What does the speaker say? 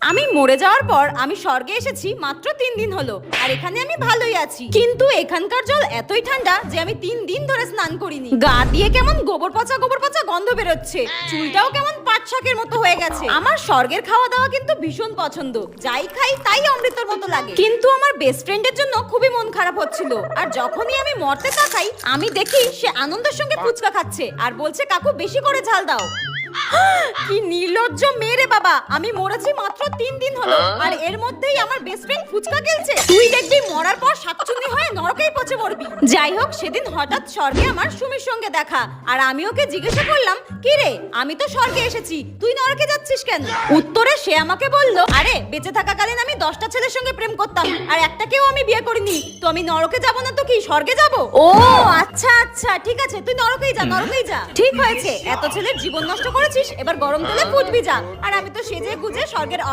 আমি মরে যাওয়ার পর আমি স্বর্গে এসেছি মাত্র 3 দিন হলো, আর এখানে আমি ভালোই আছি। কিন্তু এখানকার জল এতই ঠান্ডা যে আমি 3 দিন ধরে স্নান করিনি। গা দিয়ে কেমন গোবর পচা গন্ধ বেরোচ্ছে, চুলটাও কেমন পাট শাকের মতো হয়ে গেছে। আমার স্বর্গের খাওয়া দাওয়া কিন্তু ভীষণ পছন্দ, যাই খাই তাই অমৃতর মতো লাগে। কিন্তু আমার বেস্ট ফ্রেন্ডের জন্য খুবই মন খারাপ হচ্ছিল, আর যখনই আমি মরতে তাকাই আমি দেখি সে আনন্দের সঙ্গে ফুচকা খাচ্ছে আর বলছে কাকু বেশি করে ঝাল দাও। কি নির্লজ্জ মেয়ে রে বাবা, আমি মরেছি মাত্র 3 দিন হলো আর এর মধ্যেই আমার বেস্ট ফ্রেন্ড ফুচকা খেলছে। তুই দেখবি মরার পর শাকচুন্নি হয়ে নরকেই পচে মরবি। যাই হোক, সেদিন হঠাৎ স্বর্গে আমার সুমির সঙ্গে দেখা, আর আমি ওকে জিজ্ঞাসা করলাম কি রে আমি তো স্বর্গে এসেছি, তুই নরকে যাচ্ছিস কেন? উত্তরে সে আমাকে বলল, আরে বেঁচে থাকাকালীন আমি 10টা ছেলের সঙ্গে প্রেম করতাম আর একটাকেও আমি বিয়ে করিনি, তো আমি নরকে যাব না তো কি স্বর্গে যাব? ও আচ্ছা আচ্ছা, ঠিক আছে তুই নরকেই যা, নরকেই যা। ঠিক হয়েছে, এত ছেলের জীবন নষ্ট করেছিস, এবার গরম তেলে ফুটবি যা। আর আমি তো সেজে গুজে স্বর্গের